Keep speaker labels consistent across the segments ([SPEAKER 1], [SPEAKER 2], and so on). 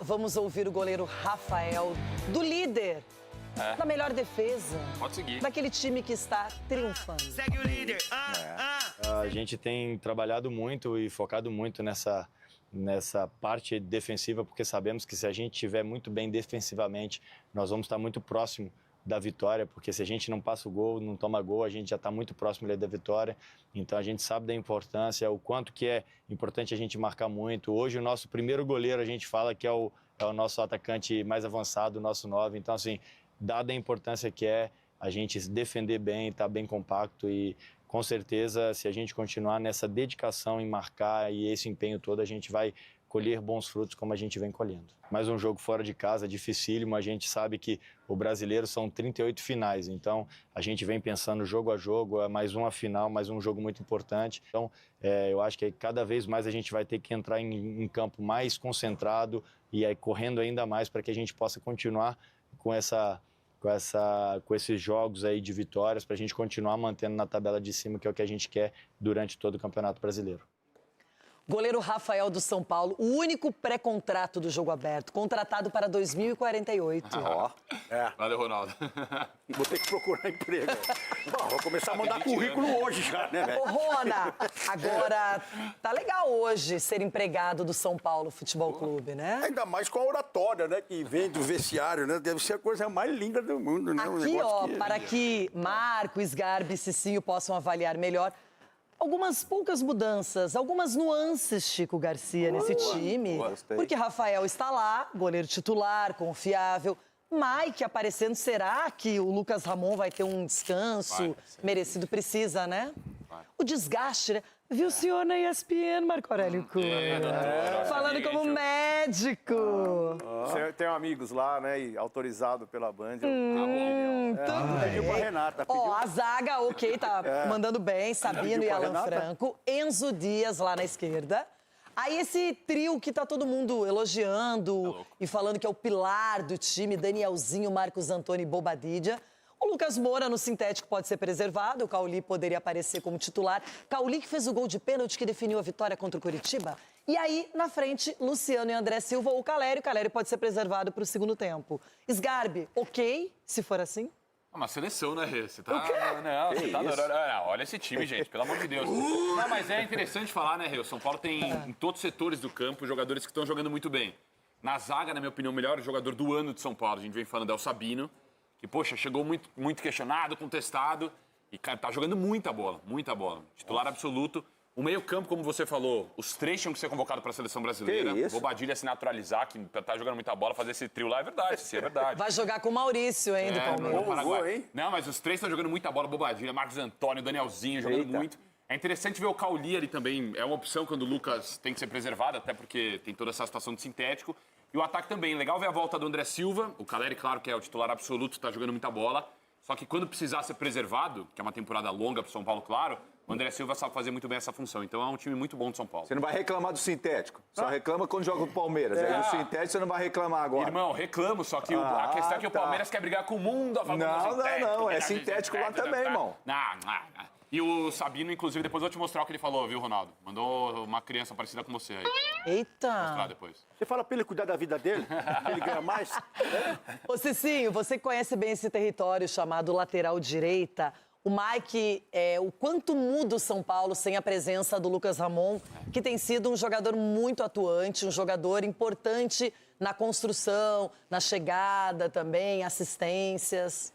[SPEAKER 1] vamos ouvir o goleiro Rafael, do líder, da melhor defesa.
[SPEAKER 2] Pode seguir.
[SPEAKER 1] Daquele time que está triunfando.
[SPEAKER 3] Segue o líder.
[SPEAKER 4] A gente tem trabalhado muito e focado muito nessa parte defensiva, porque sabemos que se a gente estiver muito bem defensivamente, nós vamos estar muito próximo da vitória, porque se a gente não passa o gol, não toma gol, a gente já está muito próximo ali da vitória. Então a gente sabe da importância, o quanto que é importante a gente marcar muito. Hoje o nosso primeiro goleiro, a gente fala que é o nosso atacante mais avançado, o nosso 9. Então assim, dada a importância que é a gente se defender bem, estar bem compacto e com certeza se a gente continuar nessa dedicação em marcar e esse empenho todo, a gente vai colher bons frutos como a gente vem colhendo. Mais um jogo fora de casa, dificílimo, a gente sabe que o brasileiro são 38 finais, então a gente vem pensando jogo a jogo, é mais uma final, mais um jogo muito importante. Então eu acho que cada vez mais a gente vai ter que entrar em campo mais concentrado e aí correndo ainda mais para que a gente possa continuar com esses jogos aí de vitórias, para a gente continuar mantendo na tabela de cima, que é o que a gente quer durante todo o Campeonato Brasileiro.
[SPEAKER 1] Goleiro Rafael do São Paulo, o único pré-contrato do jogo aberto, contratado para 2048.
[SPEAKER 2] Valeu, Ronaldo.
[SPEAKER 5] Vou ter que procurar emprego. Bom, vou começar a mandar currículo hoje já, né, velho?
[SPEAKER 1] Ô, Rona, agora tá legal hoje ser empregado do São Paulo Futebol Clube, né?
[SPEAKER 5] Ainda mais com a oratória, né, que vem do vestiário, né? Deve ser a coisa mais linda do mundo, né?
[SPEAKER 1] Aqui, para que Marco, Sgarbi e Cicinho possam avaliar melhor, algumas poucas mudanças, algumas nuances, Chico Garcia, nesse time. Porque Rafael está lá, goleiro titular, confiável. Mike aparecendo, será que o Lucas Ramon vai ter um descanso merecido? Precisa, né? O desgaste, né? Viu o senhor na ESPN, Marco Aurélio Cunha? Falando como médico.
[SPEAKER 6] Você tem amigos lá, né? E autorizado pela Band.
[SPEAKER 5] Pediu pra Renata.
[SPEAKER 1] Ó, a zaga, ok, tá mandando bem, Sabino e Alan
[SPEAKER 5] Renata.
[SPEAKER 1] Franco. Enzo Dias lá na esquerda. Aí esse trio que tá todo mundo elogiando e falando que é o pilar do time, Danielzinho, Marcos Antônio e Bobadilla. O Lucas Moura no sintético pode ser preservado, o Cauli poderia aparecer como titular. Cauli que fez o gol de pênalti que definiu a vitória contra o Curitiba. E aí, na frente, Luciano e André Silva ou o Calério. O Calério pode ser preservado para o segundo tempo. Sgarbi, ok, se for assim?
[SPEAKER 2] Uma seleção, né, Rê? Você tá... Não, você tá adorando. Olha esse time, gente, pelo amor de Deus. Não, mas é interessante falar, né, Rê? O São Paulo tem, em todos os setores do campo, jogadores que estão jogando muito bem. Na zaga, na minha opinião, o melhor jogador do ano de São Paulo, a gente vem falando, é o Sabino, que, poxa, chegou muito questionado, contestado, e, cara, tá jogando muita bola. Titular absoluto. O meio-campo, como você falou, os três tinham que ser convocados para a seleção brasileira. Bobadilla se naturalizar, que tá jogando muita bola, fazer esse trio lá é verdade, isso é verdade.
[SPEAKER 1] Vai jogar com o Maurício, hein, do Palmeiras.
[SPEAKER 2] Não, mas os três estão jogando muita bola, Bobadilla, Marcos Antônio, Danielzinho, jogando muito. É interessante ver o Cauli ali também, é uma opção quando o Lucas tem que ser preservado, até porque tem toda essa situação de sintético. E o ataque também, legal ver a volta do André Silva, o Caleri, claro que é o titular absoluto, tá jogando muita bola. Só que quando precisar ser preservado, que é uma temporada longa pro São Paulo, claro, o André Silva sabe fazer muito bem essa função. Então é um time muito bom de São Paulo.
[SPEAKER 7] Você não vai reclamar do sintético. Só reclama quando joga o Palmeiras. Aí do sintético você não vai reclamar agora.
[SPEAKER 2] Irmão, reclamo, só que a questão é que o Palmeiras quer brigar com o mundo a favor do sintético.
[SPEAKER 7] Não. É sintético lá também, irmão.
[SPEAKER 2] Não. E o Sabino, inclusive, depois eu vou te mostrar o que ele falou, viu, Ronaldo? Mandou uma criança parecida com você aí.
[SPEAKER 1] Eita!
[SPEAKER 2] Vou mostrar depois.
[SPEAKER 5] Você fala pra ele cuidar da vida dele? Pra ele ganhar mais?
[SPEAKER 1] Ô, Cicinho, você conhece bem esse território chamado lateral direita. O Mike, o quanto muda o São Paulo sem a presença do Lucas Ramon, que tem sido um jogador muito atuante, um jogador importante na construção, na chegada também, assistências.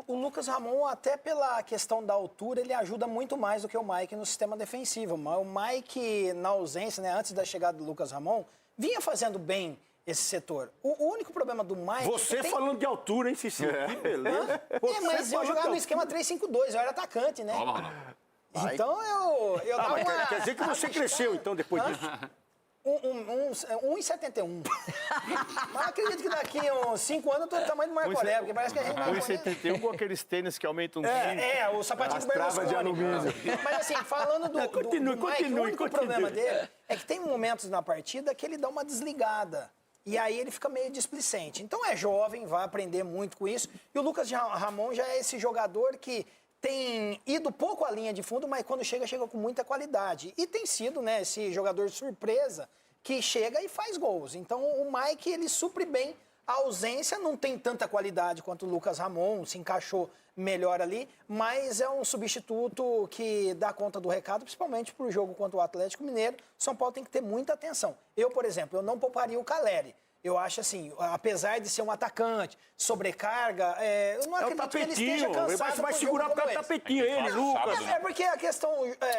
[SPEAKER 8] O Lucas Ramon, até pela questão da altura, ele ajuda muito mais do que o Mike no sistema defensivo. O Mike, na ausência, né, antes da chegada do Lucas Ramon, vinha fazendo bem esse setor. O único problema do Mike...
[SPEAKER 5] Você falando de altura, hein, Cicinho? Que beleza.
[SPEAKER 8] Mas eu jogava no esquema 3-5-2, eu era atacante, né?
[SPEAKER 2] Toma, Ronaldo.
[SPEAKER 8] Então eu dava uma...
[SPEAKER 5] Quer dizer que você cresceu, então, depois disso?
[SPEAKER 8] 1,71. Mas acredito que daqui a uns 5 anos eu tô do tamanho do Marco Aurélio, porque parece que a gente...
[SPEAKER 6] 1,71 com aqueles tênis que aumentam 5.
[SPEAKER 8] O sapatinho do Berlusconi. Mas assim, falando do Mike, o único problema dele é que tem momentos na partida que ele dá uma desligada. E aí ele fica meio displicente. Então é jovem, vai aprender muito com isso. E o Lucas Ramon já é esse jogador que tem ido pouco à linha de fundo, mas quando chega com muita qualidade. E tem sido, né, esse jogador surpresa que chega e faz gols. Então o Mike, ele supre bem a ausência, não tem tanta qualidade quanto o Lucas Ramon, se encaixou melhor ali, mas é um substituto que dá conta do recado, principalmente para o jogo contra o Atlético Mineiro. São Paulo tem que ter muita atenção. Eu, por exemplo, eu não pouparia o Caleri. Eu acho assim, apesar de ser um atacante, sobrecarga, eu não acredito que ele esteja cansado.
[SPEAKER 5] Vai segurar por causa do tapetinho, ele, Lucas.
[SPEAKER 8] É porque a questão,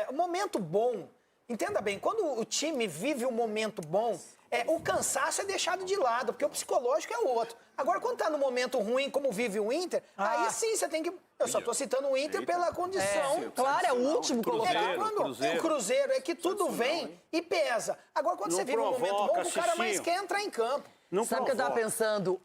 [SPEAKER 8] o momento bom, entenda bem, quando o time vive um momento bom, o cansaço é deixado de lado, porque o psicológico é o outro. Agora, quando tá no momento ruim, como vive o Inter, aí sim você tem que... Eu só tô citando o Inter pela condição.
[SPEAKER 1] Claro, é o último colocado.
[SPEAKER 8] O Cruzeiro é que tudo vem e pesa. Agora, quando você vive um momento bom, o cara mais quer entrar em campo.
[SPEAKER 1] Sabe o que eu tava pensando?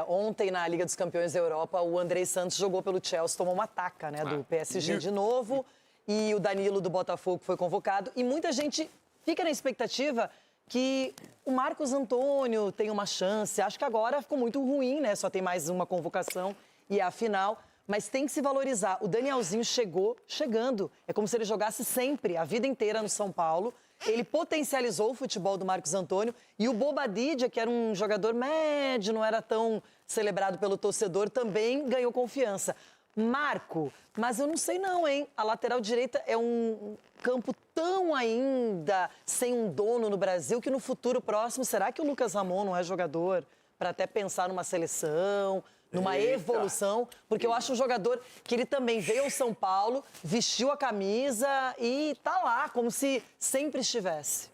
[SPEAKER 1] Ontem, na Liga dos Campeões da Europa, o Andrei Santos jogou pelo Chelsea, tomou uma taca, né, do PSG de novo. E o Danilo do Botafogo foi convocado. E muita gente fica na expectativa que o Marcos Antônio tem uma chance. Acho que agora ficou muito ruim, né? Só tem mais uma convocação e é a final. Mas tem que se valorizar. O Danielzinho chegando. É como se ele jogasse sempre, a vida inteira no São Paulo. Ele potencializou o futebol do Marcos Antônio. E o Bobadilla, que era um jogador médio, não era tão celebrado pelo torcedor, também ganhou confiança. Marco, mas eu não sei não, hein? A lateral direita é um campo tão ainda sem um dono no Brasil que no futuro próximo, será que o Lucas Ramon não é jogador para até pensar numa seleção, numa evolução? Porque eu acho um jogador que ele também veio ao São Paulo, vestiu a camisa e tá lá, como se sempre estivesse.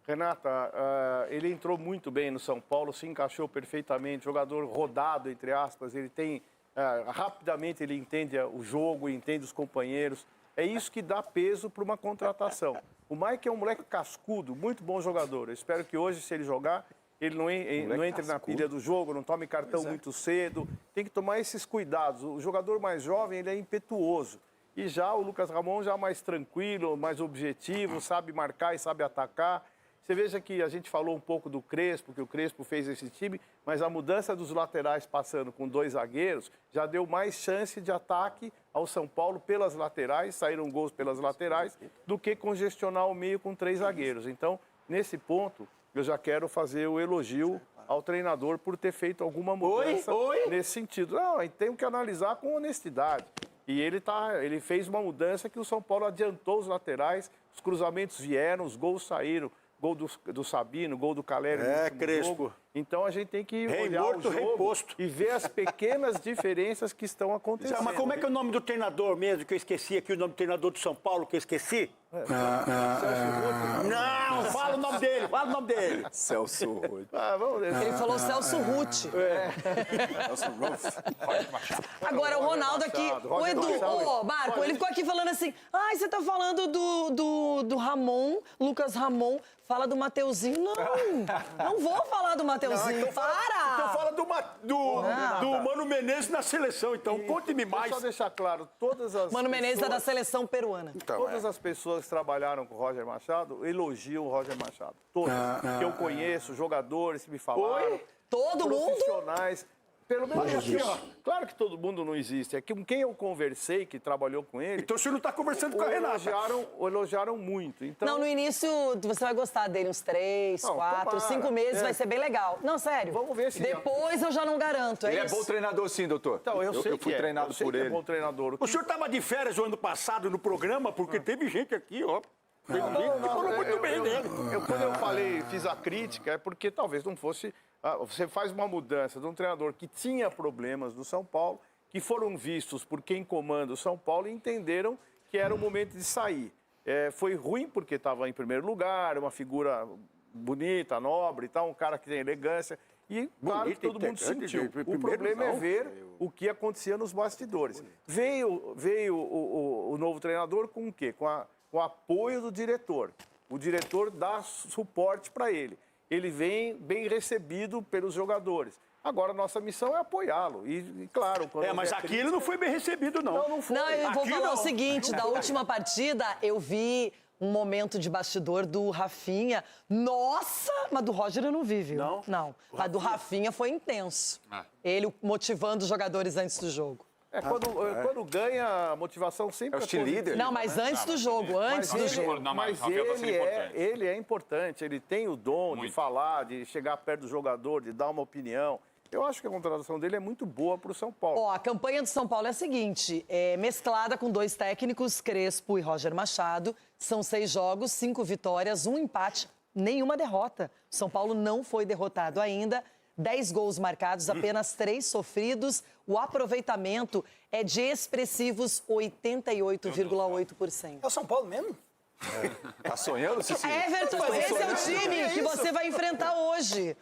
[SPEAKER 6] Renata, ele entrou muito bem no São Paulo, se encaixou perfeitamente, jogador rodado, entre aspas, ele tem... rapidamente ele entende o jogo, entende os companheiros. É isso que dá peso para uma contratação. O Mike é um moleque cascudo, muito bom jogador. Eu espero que hoje, se ele jogar, ele não entre na pilha do jogo, não tome cartão muito cedo. Tem que tomar esses cuidados. O jogador mais jovem, ele é impetuoso. E já o Lucas Ramon, já mais tranquilo, mais objetivo, sabe marcar e sabe atacar. Você veja que a gente falou um pouco do Crespo, que o Crespo fez esse time, mas a mudança dos laterais passando com 2 zagueiros já deu mais chance de ataque ao São Paulo pelas laterais, saíram gols pelas laterais, do que congestionar o meio com 3 zagueiros. Então, nesse ponto, eu já quero fazer o elogio ao treinador por ter feito alguma mudança nesse sentido. Não, a gente tem que analisar com honestidade. E ele fez uma mudança que o São Paulo adiantou os laterais, os cruzamentos vieram, os gols saíram. Gol do Sabino, gol do Caleri.
[SPEAKER 5] Crespo.
[SPEAKER 6] Então a gente tem que olhar o jogo e ver as pequenas diferenças que estão acontecendo.
[SPEAKER 5] Mas como é que é o nome do treinador mesmo, que eu esqueci aqui, o nome do treinador do São Paulo, que eu esqueci? Não, fala o nome dele, fala o nome dele.
[SPEAKER 7] Celso Ruth.
[SPEAKER 6] Vamos ver.
[SPEAKER 1] Ele falou Celso Ruth.
[SPEAKER 7] Celso Ruth.
[SPEAKER 1] Agora, o Ronaldo aqui, o Edu, Marco, ele ficou aqui falando assim, ai, você tá falando do Ramon, Lucas Ramon, fala do Mateuzinho. Não vou falar do Mateuzinho,
[SPEAKER 5] Então fala do Mano Menezes na seleção, então conte-me mais.
[SPEAKER 6] Só deixar claro, todas as
[SPEAKER 1] Mano Menezes é da seleção peruana.
[SPEAKER 6] Todas as pessoas que trabalharam com o Roger Machado elogiam o Roger Machado. Todas. Que eu conheço, jogadores que me falaram.
[SPEAKER 1] Todo mundo?
[SPEAKER 6] Profissionais. Pelo menos assim, ó. Claro que todo mundo não existe. É que com quem eu conversei, que trabalhou com ele...
[SPEAKER 5] Então o senhor não está conversando com a Renata.
[SPEAKER 6] Elogiaram muito. Então...
[SPEAKER 1] Não, no início você vai gostar dele uns 3, 4, 5 meses, vai ser bem legal. Não, sério.
[SPEAKER 6] Vamos ver se...
[SPEAKER 1] Depois eu já não garanto,
[SPEAKER 7] Ele é bom treinador sim, doutor.
[SPEAKER 6] Então, eu sei
[SPEAKER 7] fui treinado por ele.
[SPEAKER 6] É bom treinador.
[SPEAKER 5] O senhor estava de férias o ano passado no programa, porque teve gente aqui, ó. Teve gente que falou muito bem dele.
[SPEAKER 6] Quando eu fiz a crítica, é porque talvez não fosse... Você faz uma mudança de um treinador que tinha problemas no São Paulo, que foram vistos por quem comanda o São Paulo e entenderam que era o momento de sair. Foi ruim porque estava em primeiro lugar, uma figura bonita, nobre e tal, um cara que tem elegância. E claro que todo mundo sentiu. O problema é ver o que acontecia nos bastidores. Veio o novo treinador com o quê? Com o apoio do diretor. O diretor dá suporte para ele. Ele vem bem recebido pelos jogadores. Agora, a nossa missão é apoiá-lo. E claro...
[SPEAKER 5] Mas aqui ele não foi bem recebido, não.
[SPEAKER 6] Não foi.
[SPEAKER 1] Não, eu vou falar o seguinte, da última partida, eu vi um momento de bastidor do Rafinha. Nossa! Mas do Roger eu não vi, viu? Não. Mas do Rafinha foi intenso. Ele motivando os jogadores antes do jogo.
[SPEAKER 6] Quando ganha, a motivação sempre
[SPEAKER 7] É o líder.
[SPEAKER 1] Não, mas antes do jogo, antes do jogo.
[SPEAKER 6] Mas ele é importante, ele tem o dom de falar, de chegar perto do jogador, de dar uma opinião. Eu acho que a contratação dele é muito boa para o São Paulo.
[SPEAKER 1] Ó, a campanha do São Paulo é a seguinte, mesclada com 2 técnicos, Crespo e Roger Machado. São 6 jogos, 5 vitórias, 1 empate, nenhuma derrota. O São Paulo não foi derrotado ainda. 10 gols marcados, apenas 3 sofridos. O aproveitamento é de expressivos 88,8%.
[SPEAKER 8] É o São Paulo mesmo?
[SPEAKER 7] Tá sonhando, Cici?
[SPEAKER 1] Everton, esse é o time que você vai enfrentar hoje.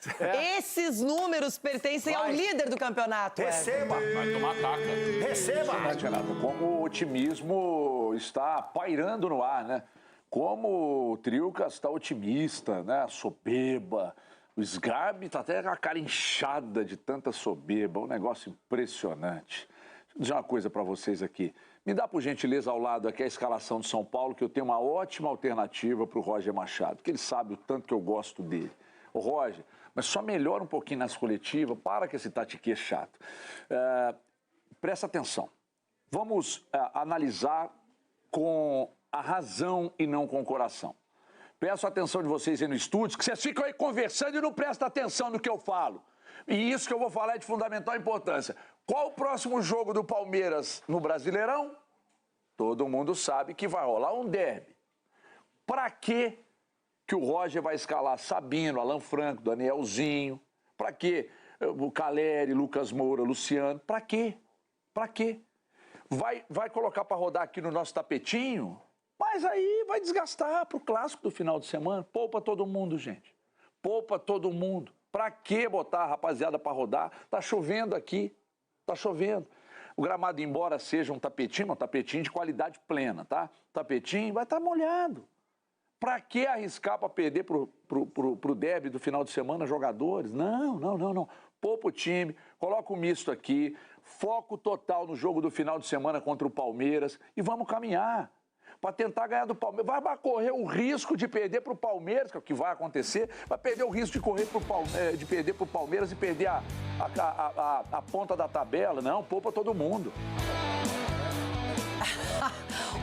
[SPEAKER 1] Esses números pertencem ao líder do campeonato, Everton.
[SPEAKER 2] Vai tomar taca.
[SPEAKER 3] Receba! Renato, como o otimismo está pairando no ar, né? Como o Tricas está otimista, né? Soberba. O Sgarbi está até com a cara inchada de tanta soberba. Um negócio impressionante. Deixa eu dizer uma coisa para vocês aqui. Me dá, por gentileza, ao lado aqui a escalação do São Paulo, que eu tenho uma ótima alternativa para o Roger Machado, porque ele sabe o tanto que eu gosto dele. Ô, Roger, mas só melhora um pouquinho nas coletivas, para com esse tatiquê chato. Presta atenção. Vamos analisar com a razão e não com o coração. Peço a atenção de vocês aí no estúdio, que vocês ficam aí conversando e não prestam atenção no que eu falo. E isso que eu vou falar é de fundamental importância. Qual o próximo jogo do Palmeiras no Brasileirão? Todo mundo sabe que vai rolar um derby. Para que o Roger vai escalar Sabino, Alan Franco, Danielzinho? Para que o Caleri, Lucas Moura, Luciano? Para quê? Para quê? Vai colocar para rodar aqui no nosso tapetinho? Mas aí vai desgastar para o clássico do final de semana. Poupa todo mundo, gente. Poupa todo mundo. Para que botar a rapaziada para rodar? Tá chovendo aqui. Tá chovendo. O gramado, embora seja um tapetinho de qualidade plena, tá? Tapetinho vai estar molhado. Para que arriscar para perder pro derby do final de semana jogadores? Não. Poupa o time, coloca o misto aqui, foco total no jogo do final de semana contra o Palmeiras e vamos caminhar. Para tentar ganhar do Palmeiras. Vai correr o risco de perder para o Palmeiras, que é o que vai acontecer. Vai perder o risco de perder para o Palmeiras e perder a ponta da tabela. Não, poupa todo mundo.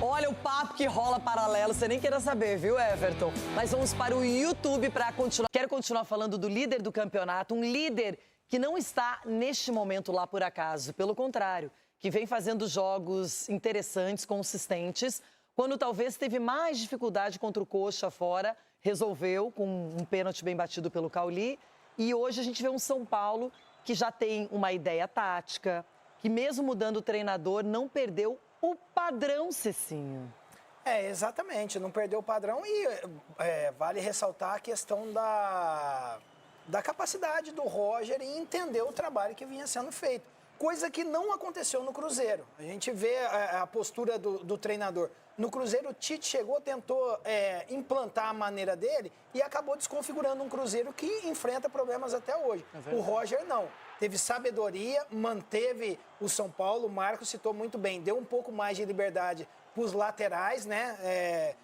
[SPEAKER 1] Olha o papo que rola paralelo, você nem queira saber, viu, Everton? Mas vamos para o YouTube para continuar. Quero continuar falando do líder do campeonato, um líder que não está neste momento lá por acaso. Pelo contrário, que vem fazendo jogos interessantes, consistentes. Quando talvez teve mais dificuldade contra o Coxa fora, resolveu com um pênalti bem batido pelo Cauli. E hoje a gente vê um São Paulo que já tem uma ideia tática, que mesmo mudando o treinador, não perdeu o padrão, Cecinho.
[SPEAKER 8] Exatamente, não perdeu o padrão e vale ressaltar a questão da capacidade do Roger em entender o trabalho que vinha sendo feito. Coisa que não aconteceu no Cruzeiro. A gente vê a postura do treinador. No Cruzeiro, o Tite chegou, tentou implantar a maneira dele e acabou desconfigurando um Cruzeiro que enfrenta problemas até hoje. O Roger não. Teve sabedoria, manteve o São Paulo, o Marcos citou muito bem, deu um pouco mais de liberdade para os laterais, né?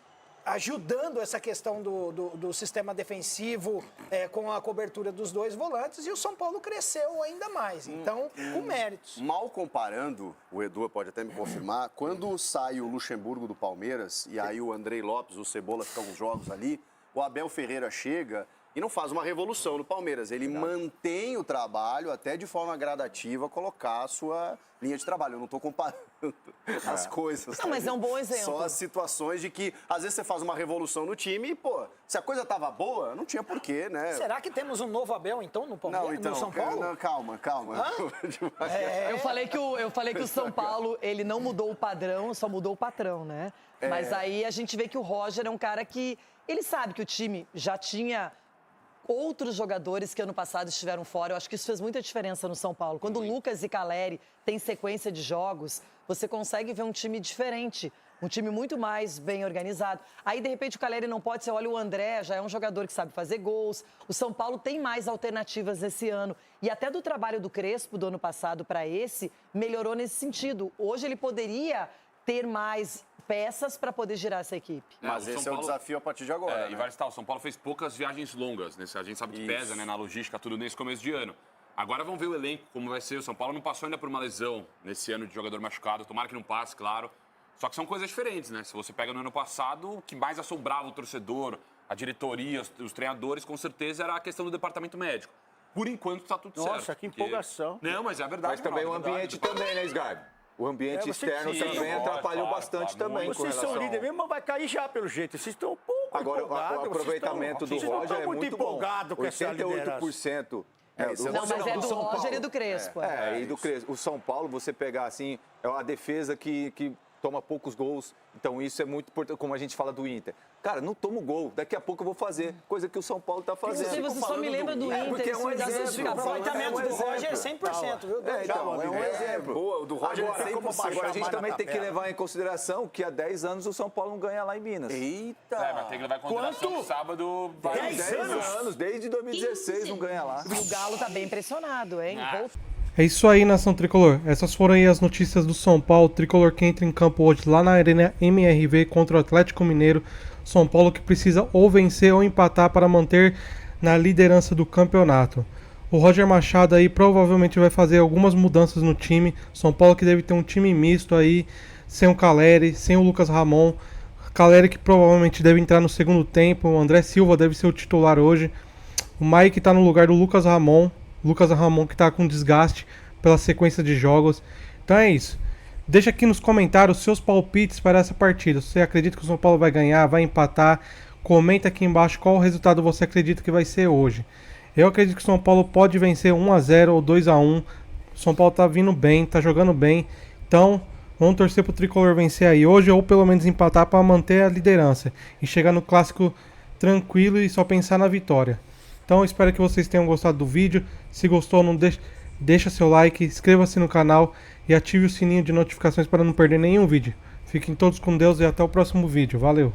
[SPEAKER 8] Ajudando essa questão do sistema defensivo com a cobertura dos 2 volantes, e o São Paulo cresceu ainda mais, então, com méritos.
[SPEAKER 9] Mal comparando, o Edu pode até me confirmar, quando sai o Luxemburgo do Palmeiras, e aí o Andrei Lopes, o Cebola ficam uns jogos ali, o Abel Ferreira chega e não faz uma revolução no Palmeiras, ele mantém o trabalho, até de forma gradativa, colocar a sua linha de trabalho. Eu não estou comparando as coisas.
[SPEAKER 1] Não, mas é um bom exemplo.
[SPEAKER 9] Só as situações de que, às vezes, você faz uma revolução no time e, pô, se a coisa estava boa, não tinha porquê, né?
[SPEAKER 8] Será que temos um novo Abel, então, no Palmeiras,
[SPEAKER 9] não, então,
[SPEAKER 8] no São Paulo?
[SPEAKER 9] Não, calma.
[SPEAKER 1] Eu falei que o São Paulo, ele não mudou o padrão, só mudou o patrão, né? Mas aí a gente vê que o Roger é um cara que, ele sabe que o time já tinha outros jogadores que ano passado estiveram fora. Eu acho que isso fez muita diferença no São Paulo. Quando o Lucas e Caleri têm sequência de jogos, você consegue ver um time diferente, um time muito mais bem organizado. Aí, de repente, o Caleri não pode ser, olha, o André já é um jogador que sabe fazer gols. O São Paulo tem mais alternativas esse ano. E até do trabalho do Crespo do ano passado para esse, melhorou nesse sentido. Hoje ele poderia ter mais peças para poder girar essa equipe.
[SPEAKER 9] Mas esse é o desafio a partir de agora, né?
[SPEAKER 2] E vai estar, o São Paulo fez poucas viagens longas, né? A gente sabe que pesa, né, na logística, tudo nesse começo de ano. Agora vamos ver o elenco, como vai ser. O São Paulo não passou ainda por uma lesão nesse ano de jogador machucado. Tomara que não passe, claro. Só que são coisas diferentes, né? Se você pega no ano passado, o que mais assombrava o torcedor, a diretoria, os treinadores, com certeza, era a questão do departamento médico. Por enquanto está tudo certo.
[SPEAKER 5] Nossa, que empolgação.
[SPEAKER 2] Não, mas é verdade.
[SPEAKER 7] Mas também o ambiente também, né, Sgarbi? O ambiente externo também atrapalhou bastante também.
[SPEAKER 5] Vocês são líderes mesmo, mas vai cair já pelo jeito. Vocês estão um pouco
[SPEAKER 7] Agora,
[SPEAKER 5] empolgados.
[SPEAKER 7] o aproveitamento do Roger é muito bom.
[SPEAKER 5] empolgado com essa liderança.
[SPEAKER 7] 88%.
[SPEAKER 1] Não, mas é do Roger e do Crespo.
[SPEAKER 7] E do Crespo. O São Paulo, você pegar assim, é uma defesa que toma poucos gols. Então isso é muito importante, como a gente fala do Inter. Cara, não tomo gol, daqui a pouco eu vou fazer. Coisa que o São Paulo tá fazendo.
[SPEAKER 1] Você só me lembra do Inter.
[SPEAKER 7] Porque é um
[SPEAKER 1] exemplo.
[SPEAKER 8] O aproveitamento do Roger é 100%, viu?
[SPEAKER 7] Então, é um exemplo.
[SPEAKER 9] Boa, o do Roger
[SPEAKER 7] Agora,
[SPEAKER 9] é 100%.
[SPEAKER 7] agora a gente também tem que levar em consideração que há 10 anos o São Paulo não ganha lá em Minas.
[SPEAKER 9] Eita!
[SPEAKER 2] Mas tem que levar em consideração que sábado...
[SPEAKER 7] 10 anos, desde 2016 não ganha lá.
[SPEAKER 1] E o Galo tá bem impressionado, hein?
[SPEAKER 10] É isso aí, Nação Tricolor. Essas foram aí as notícias do São Paulo. Tricolor que entra em campo hoje lá na Arena MRV contra o Atlético Mineiro. São Paulo que precisa ou vencer ou empatar para manter na liderança do campeonato. O Roger Machado aí provavelmente vai fazer algumas mudanças no time. São Paulo que deve ter um time misto aí, sem o Caleri, sem o Lucas Ramon. Caleri que provavelmente deve entrar no segundo tempo. O André Silva deve ser o titular hoje. O Mike está no lugar do Lucas Ramon. Lucas Ramon que está com desgaste pela sequência de jogos. Então é isso. Deixa aqui nos comentários seus palpites para essa partida. Se você acredita que o São Paulo vai ganhar, vai empatar, comenta aqui embaixo qual resultado você acredita que vai ser hoje. Eu acredito que o São Paulo pode vencer 1-0 ou 2-1. O São Paulo tá vindo bem, tá jogando bem. Então, vamos torcer pro Tricolor vencer aí hoje ou pelo menos empatar para manter a liderança e chegar no clássico tranquilo e só pensar na vitória. Então, eu espero que vocês tenham gostado do vídeo. Se gostou, não deixa seu like, inscreva-se no canal e ative o sininho de notificações para não perder nenhum vídeo. Fiquem todos com Deus e até o próximo vídeo. Valeu!